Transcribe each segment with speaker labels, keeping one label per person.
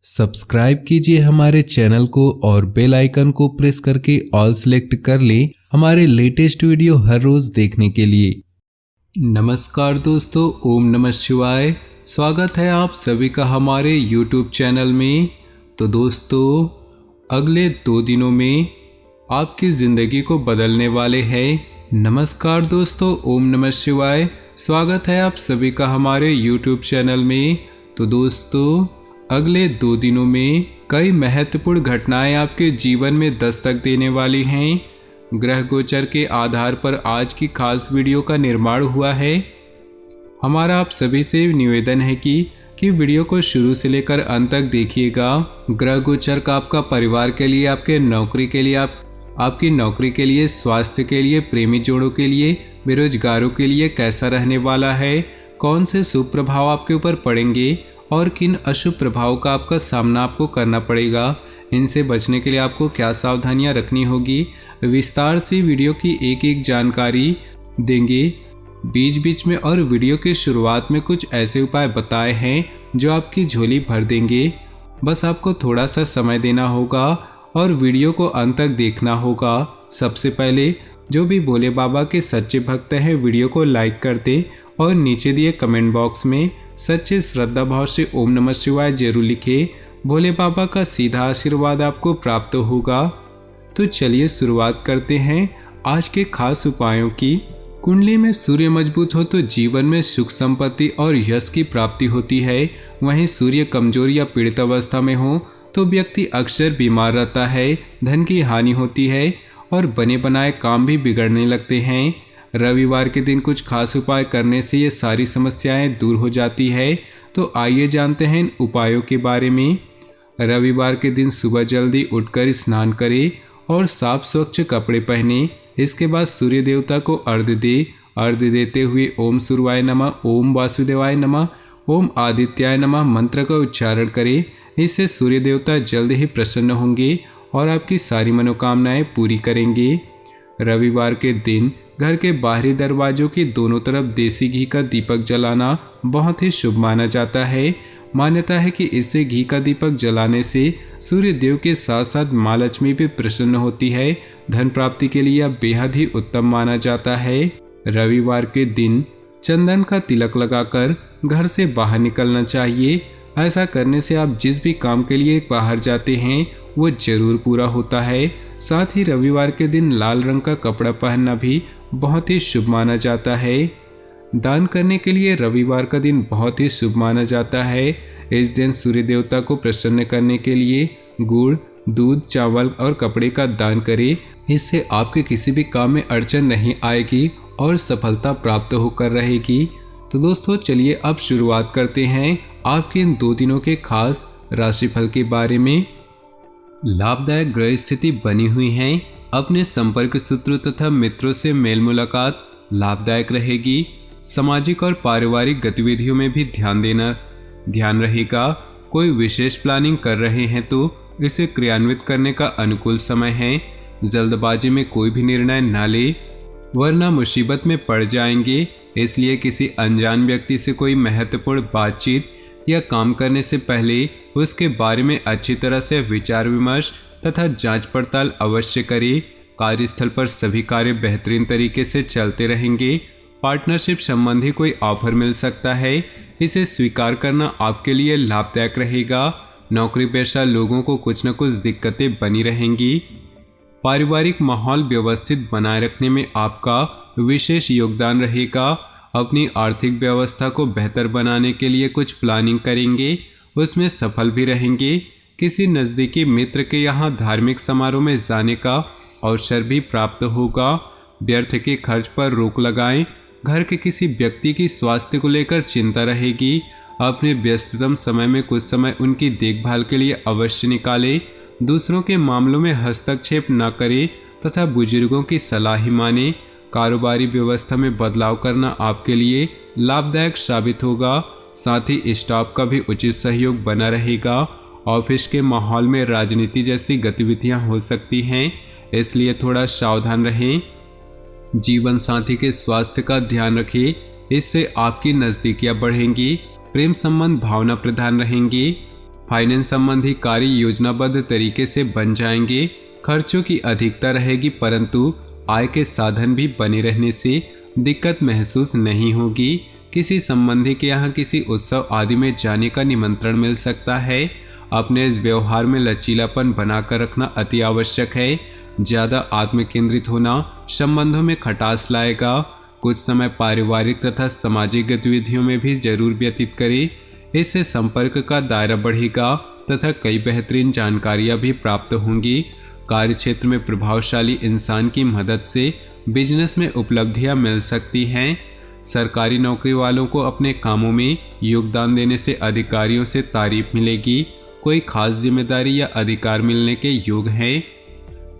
Speaker 1: Subscribe कीजिए हमारे channel को और बेल आइकन को प्रेस करके ऑल सेलेक्ट कर लें हमारे लेटेस्ट वीडियो हर रोज देखने के लिए। नमस्कार दोस्तों, ओम नमः शिवाय। स्वागत है आप सभी का हमारे YouTube चैनल में। तो दोस्तों, अगले 2 दिनों में आपकी ज़िंदगी को बदलने वाले हैं। नमस्कार दोस्तों, ओम नमः शिवाय। स्वागत है आप सभी का हमारे YouTube चैनल में। तो दोस्तों, अगले 2 दिनों में कई महत्वपूर्ण घटनाएं आपके जीवन में दस्तक देने वाली हैं। ग्रह गोचर के आधार पर आज की खास वीडियो का निर्माण हुआ है। हमारा आप सभी से निवेदन है कि वीडियो को शुरू से लेकर अंत तक देखिएगा। ग्रह गोचर का आपका परिवार के लिए, आपके नौकरी के लिए, आपकी नौकरी के लिए, स्वास्थ्य के लिए, प्रेमी जोड़ों के लिए, बेरोजगारों के लिए कैसा रहने वाला है, कौन से शुभ प्रभाव आपके ऊपर पड़ेंगे और किन अशुभ प्रभावों का आपका सामना आपको करना पड़ेगा, इनसे बचने के लिए आपको क्या सावधानियां रखनी होगी, विस्तार से वीडियो की एक एक जानकारी देंगे। बीच बीच में और वीडियो की शुरुआत में कुछ ऐसे उपाय बताए हैं जो आपकी झोली भर देंगे। बस आपको थोड़ा सा समय देना होगा और वीडियो को अंत तक देखना होगा। सबसे पहले जो भी भोले बाबा के सच्चे भक्त हैं वीडियो को लाइक कर दें और नीचे दिए कमेंट बॉक्स में सच्चे श्रद्धा भाव से ओम नमः शिवाय जरूर लिखें। भोले बाबा का सीधा आशीर्वाद आपको प्राप्त होगा। तो चलिए शुरुआत करते हैं आज के खास उपायों की। कुंडली में सूर्य मजबूत हो तो जीवन में सुख संपत्ति और यश की प्राप्ति होती है। वहीं सूर्य कमजोर या पीड़ित अवस्था में हो तो व्यक्ति अक्सर बीमार रहता है, धन की हानि होती है और बने बनाए काम भी बिगड़ने लगते हैं। रविवार के दिन कुछ खास उपाय करने से ये सारी समस्याएं दूर हो जाती है। तो आइए जानते हैं इन उपायों के बारे में। रविवार के दिन सुबह जल्दी उठकर स्नान करें और साफ स्वच्छ कपड़े पहने। इसके बाद सूर्य देवता को अर्घ्य दे। अर्घ्य देते हुए ओम सूर्याय नमः, ओम वासुदेवाय नमः, ओम आदित्याय नमः मंत्र का उच्चारण करें। इससे सूर्य देवता जल्द ही प्रसन्न होंगे और आपकी सारी मनोकामनाएं पूरी करेंगे। रविवार के दिन घर के बाहरी दरवाजों के दोनों तरफ देसी घी का दीपक जलाना बहुत ही शुभ माना जाता है। मान्यता है कि इससे घी का दीपक जलाने से सूर्य देव के साथ साथ माँ लक्ष्मी भी प्रसन्न होती है। धन प्राप्ति के लिए यह बेहद ही उत्तम माना जाता है। रविवार के दिन चंदन का तिलक लगाकर घर से बाहर निकलना चाहिए। ऐसा करने से आप जिस भी काम के लिए बाहर जाते हैं वो जरूर पूरा होता है। साथ ही रविवार के दिन लाल रंग का कपड़ा पहनना भी बहुत ही शुभ माना जाता है। दान करने के लिए रविवार का दिन बहुत ही शुभ माना जाता है। इस दिन सूर्य देवता को प्रसन्न करने के लिए गुड़, दूध, चावल और कपड़े का दान करें। इससे आपके किसी भी काम में अड़चन नहीं आएगी और सफलता प्राप्त होकर रहेगी। तो दोस्तों, चलिए अब शुरुआत करते हैं आपके इन 2 दिनों के खास राशिफल के बारे में। लाभदायक ग्रह स्थिति बनी हुई है। अपने संपर्क सूत्रों तथा मित्रों से मेल मुलाकात लाभदायक रहेगी। सामाजिक और पारिवारिक गतिविधियों में भी ध्यान रहेगा। कोई विशेष प्लानिंग कर रहे हैं तो इसे क्रियान्वित करने का अनुकूल समय है। जल्दबाजी में कोई भी निर्णय न ले वरना मुसीबत में पड़ जाएंगे। इसलिए किसी अनजान व्यक्ति से कोई महत्वपूर्ण बातचीत या काम करने से पहले उसके बारे में अच्छी तरह से विचार विमर्श तथा जांच पड़ताल अवश्य करें। कार्यस्थल पर सभी कार्य बेहतरीन तरीके से चलते रहेंगे। पार्टनरशिप संबंधी कोई ऑफर मिल सकता है, इसे स्वीकार करना आपके लिए लाभदायक रहेगा। नौकरी पेशा लोगों को कुछ न कुछ दिक्कतें बनी रहेंगी। पारिवारिक माहौल व्यवस्थित बनाए रखने में आपका विशेष योगदान रहेगा। अपनी आर्थिक व्यवस्था को बेहतर बनाने के लिए कुछ प्लानिंग करेंगे, उसमें सफल भी रहेंगे। किसी नज़दीकी मित्र के यहाँ धार्मिक समारोह में जाने का अवसर भी प्राप्त होगा। व्यर्थ के खर्च पर रोक लगाएं। घर के किसी व्यक्ति की स्वास्थ्य को लेकर चिंता रहेगी। अपने व्यस्ततम समय में कुछ समय उनकी देखभाल के लिए अवश्य निकालें। दूसरों के मामलों में हस्तक्षेप न करें तथा बुजुर्गों की सलाह ही माने। कारोबारी व्यवस्था में बदलाव करना आपके लिए लाभदायक साबित होगा। साथ ही स्टाफ का भी उचित सहयोग बना रहेगा। ऑफिस के माहौल में राजनीति जैसी गतिविधियां हो सकती हैं, इसलिए थोड़ा सावधान रहें। जीवन साथी के स्वास्थ्य का ध्यान रखें, इससे आपकी नज़दीकियां बढ़ेंगी। प्रेम संबंध भावना प्रधान रहेंगी। फाइनेंस संबंधी कार्य योजनाबद्ध तरीके से बन जाएंगे। खर्चों की अधिकता रहेगी परंतु आय के साधन भी बने रहने से दिक्कत महसूस नहीं होगी। किसी संबंधी के यहाँ किसी उत्सव आदि में जाने का निमंत्रण मिल सकता है। अपने इस व्यवहार में लचीलापन बनाकर रखना अति आवश्यक है। ज़्यादा आत्मकेंद्रित होना संबंधों में खटास लाएगा। कुछ समय पारिवारिक तथा सामाजिक गतिविधियों में भी जरूर व्यतीत करें। इससे संपर्क का दायरा बढ़ेगा तथा कई बेहतरीन जानकारियां भी प्राप्त होंगी। कार्यक्षेत्र में प्रभावशाली इंसान की मदद से बिजनेस में उपलब्धियां मिल सकती हैं। सरकारी नौकरी वालों को अपने कामों में योगदान देने से अधिकारियों से तारीफ मिलेगी। कोई खास जिम्मेदारी या अधिकार मिलने के योग हैं।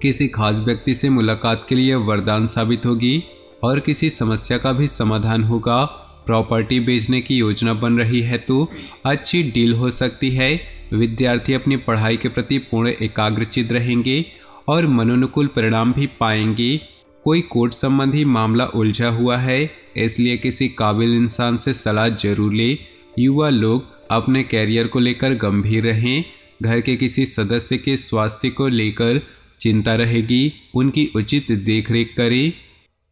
Speaker 1: किसी खास व्यक्ति से मुलाकात के लिए वरदान साबित होगी और किसी समस्या का भी समाधान होगा। प्रॉपर्टी बेचने की योजना बन रही है तो अच्छी डील हो सकती है। विद्यार्थी अपनी पढ़ाई के प्रति पूर्ण एकाग्रचित रहेंगे और मनोनुकूल परिणाम भी पाएंगे। कोई कोर्ट संबंधी मामला उलझा हुआ है, इसलिए किसी काबिल इंसान से सलाह जरूर ले। युवा लोग अपने कैरियर को लेकर गंभीर रहें। घर के किसी सदस्य के स्वास्थ्य को लेकर चिंता रहेगी, उनकी उचित देखरेख करें।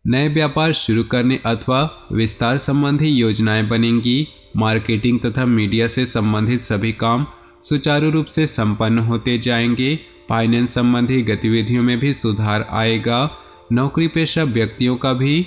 Speaker 1: नए व्यापार शुरू करने अथवा विस्तार संबंधी योजनाएं बनेंगी। मार्केटिंग तथा मीडिया से संबंधित सभी काम सुचारू रूप से संपन्न होते जाएंगे। फाइनेंस संबंधी गतिविधियों में भी सुधार आएगा। नौकरी पेशा व्यक्तियों का भी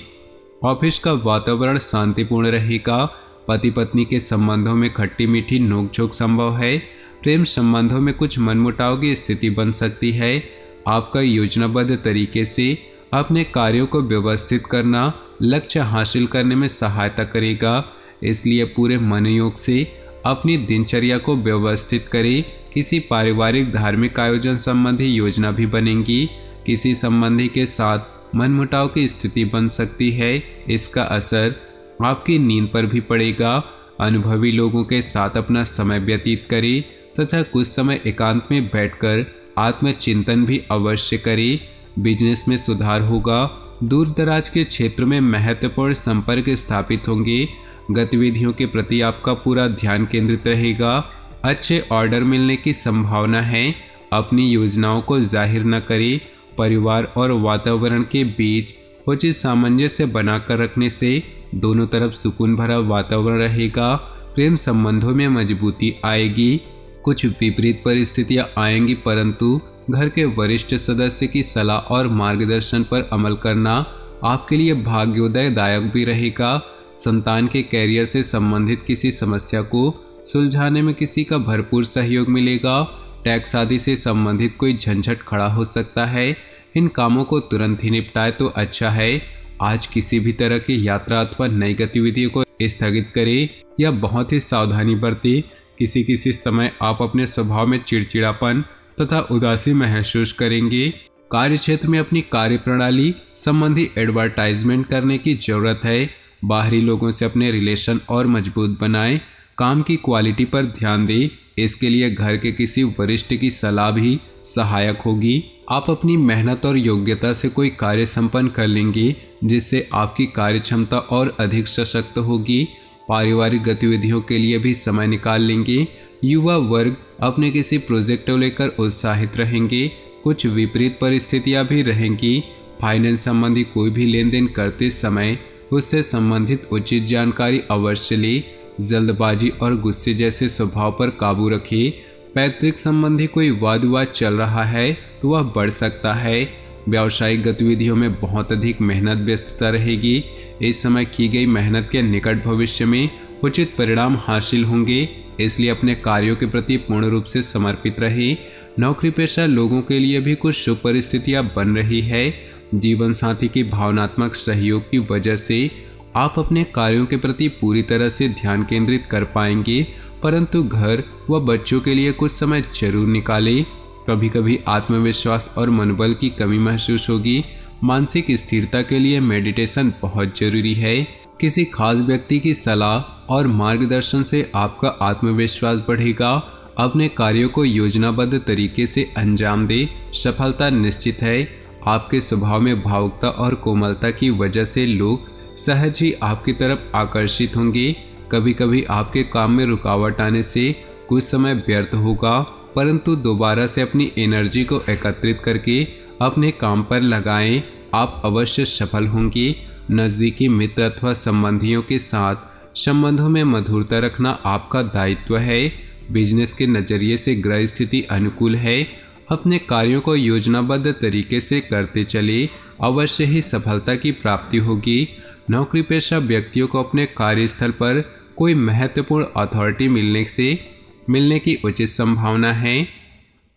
Speaker 1: ऑफिस का वातावरण शांतिपूर्ण रहेगा। पति पत्नी के संबंधों में खट्टी मीठी नोकझोंक संभव है। प्रेम संबंधों में कुछ मनमुटाव की स्थिति बन सकती है। आपका योजनाबद्ध तरीके से अपने कार्यों को व्यवस्थित करना लक्ष्य हासिल करने में सहायता करेगा, इसलिए पूरे मनोयोग से अपनी दिनचर्या को व्यवस्थित करें। किसी पारिवारिक धार्मिक आयोजन संबंधी योजना भी बनेगी। किसी संबंधी के साथ मनमुटाव की स्थिति बन सकती है, इसका असर आपकी नींद पर भी पड़ेगा। अनुभवी लोगों के साथ अपना समय व्यतीत करें तथा कुछ समय एकांत में बैठकर आत्मचिंतन भी अवश्य करें। बिजनेस में सुधार होगा। दूर दराज के क्षेत्र में महत्वपूर्ण संपर्क स्थापित होंगे। गतिविधियों के प्रति आपका पूरा ध्यान केंद्रित रहेगा। अच्छे ऑर्डर मिलने की संभावना है। अपनी योजनाओं को जाहिर न करें। परिवार और वातावरण के बीच उचित सामंजस्य बनाकर रखने से दोनों तरफ सुकून भरा वातावरण रहेगा। प्रेम संबंधों में मजबूती आएगी। कुछ विपरीत परिस्थितियां आएंगी परंतु घर के वरिष्ठ सदस्य की सलाह और मार्गदर्शन पर अमल करना आपके लिए भाग्योदयदायक भी रहेगा। संतान के कैरियर से संबंधित किसी समस्या को सुलझाने में किसी का भरपूर सहयोग मिलेगा। टैक्स आदि से संबंधित कोई झंझट खड़ा हो सकता है। इन कामों को तुरंत ही निपटाए तो अच्छा है। आज किसी भी तरह की यात्रा अथवा नई गतिविधियों को स्थगित करें या बहुत ही सावधानी बरतें। किसी समय आप अपने स्वभाव में चिड़चिड़ापन तथा उदासी महसूस करेंगे। कार्यक्षेत्र में अपनी कार्यप्रणाली संबंधी एडवर्टाइजमेंट करने की जरूरत है। बाहरी लोगों से अपने रिलेशन और मजबूत बनाएं। काम की क्वालिटी पर ध्यान दें। इसके लिए घर के किसी वरिष्ठ की सलाह भी सहायक होगी। आप अपनी मेहनत और योग्यता से कोई कार्य संपन्न कर लेंगे जिससे आपकी कार्य क्षमता और अधिक सशक्त होगी। पारिवारिक गतिविधियों के लिए भी समय निकाल लेंगे। युवा वर्ग अपने किसी प्रोजेक्ट को लेकर उत्साहित रहेंगे। कुछ विपरीत परिस्थितियां भी रहेंगी। फाइनेंस संबंधी कोई भी लेन देन करते समय उससे संबंधित उचित जानकारी अवश्य ले। जल्दबाजी और गुस्से जैसे स्वभाव पर काबू रखें। पैतृक संबंधी कोई वाद विवाद चल रहा है तो वह बढ़ सकता है। व्यावसायिक गतिविधियों में बहुत अधिक मेहनत व्यस्तता रहेगी। इस समय की गई मेहनत के निकट भविष्य में उचित परिणाम हासिल होंगे, इसलिए अपने कार्यों के प्रति पूर्ण रूप से समर्पित रहें। नौकरी पेशा लोगों के लिए भी कुछ शुभ परिस्थितियां बन रही है। जीवन साथी की भावनात्मक सहयोग की वजह से आप अपने कार्यों के प्रति पूरी तरह से ध्यान केंद्रित कर पाएंगे, परंतु घर व बच्चों के लिए कुछ समय जरूर निकालें। कभी कभी आत्मविश्वास और मनोबल की कमी महसूस होगी। मानसिक स्थिरता के लिए मेडिटेशन बहुत जरूरी है। किसी खास व्यक्ति की सलाह और मार्गदर्शन से आपका आत्मविश्वास बढ़ेगा। अपने कार्यों को योजनाबद्ध तरीके से अंजाम दें, सफलता निश्चित है। आपके स्वभाव में भावुकता और कोमलता की वजह से लोग सहज ही आपकी तरफ आकर्षित होंगे। कभी कभी आपके काम में रुकावट आने से कुछ समय व्यर्थ होगा, परंतु दोबारा से अपनी एनर्जी को एकत्रित करके अपने काम पर लगाएं। आप अवश्य सफल होंगे। नज़दीकी मित्र अथवा संबंधियों के साथ संबंधों में मधुरता रखना आपका दायित्व है। बिजनेस के नज़रिए से ग्रह स्थिति अनुकूल है। अपने कार्यों को योजनाबद्ध तरीके से करते चले, अवश्य ही सफलता की प्राप्ति होगी। नौकरी पेशा व्यक्तियों को अपने कार्यस्थल पर कोई महत्वपूर्ण अथॉरिटी मिलने की उचित संभावना है।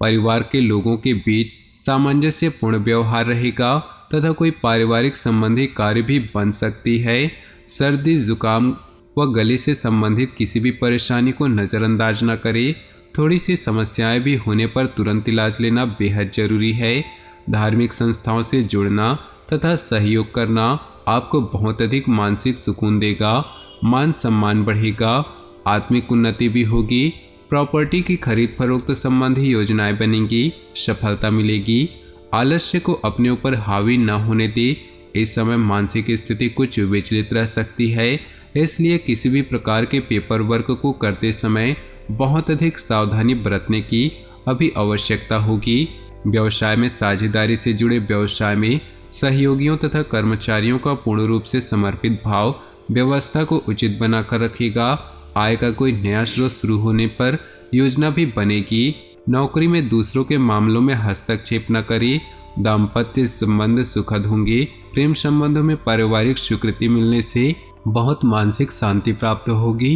Speaker 1: परिवार के लोगों के बीच सामंजस्यपूर्ण व्यवहार रहेगा तथा कोई पारिवारिक संबंधी कार्य भी बन सकती है। सर्दी, जुकाम व गले से संबंधित किसी भी परेशानी को नज़रअंदाज न करें। थोड़ी सी समस्याएं भी होने पर तुरंत इलाज लेना बेहद जरूरी है। धार्मिक संस्थाओं से जुड़ना तथा सहयोग करना आपको बहुत अधिक मानसिक सुकून देगा। मान सम्मान बढ़ेगा, आत्मिक उन्नति भी होगी। प्रॉपर्टी की खरीद फरोख्त संबंधी योजनाएं बनेंगी, सफलता मिलेगी। आलस्य को अपने ऊपर हावी न होने दे। इस समय मानसिक स्थिति कुछ विचलित रह सकती है, इसलिए किसी भी प्रकार के पेपर वर्क को करते समय बहुत अधिक सावधानी बरतने की अभी आवश्यकता होगी। व्यवसाय में साझेदारी से जुड़े व्यवसाय में सहयोगियों तथा कर्मचारियों का पूर्ण रूप से समर्पित भाव व्यवस्था को उचित बनाकर रखेगा। आय का कोई नया स्रोत शुरू होने पर योजना भी बनेगी। नौकरी में दूसरों के मामलों में हस्तक्षेप न करें। दाम्पत्य संबंध सुखद होंगे। प्रेम संबंधों में पारिवारिक स्वीकृति मिलने से बहुत मानसिक शांति प्राप्त होगी।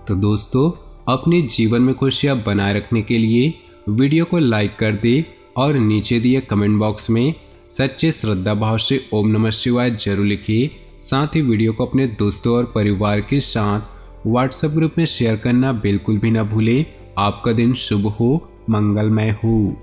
Speaker 1: तो दोस्तों, अपने जीवन में खुशियां बनाए रखने के लिए वीडियो को लाइक कर दे और नीचे दिए कमेंट बॉक्स में सच्चे श्रद्धा भाव से ओम नमः शिवाय जरूर लिखिए। साथ ही वीडियो को अपने दोस्तों और परिवार के साथ व्हाट्सएप ग्रुप में शेयर करना बिल्कुल भी ना भूलें। आपका दिन शुभ हो, मंगलमय हो।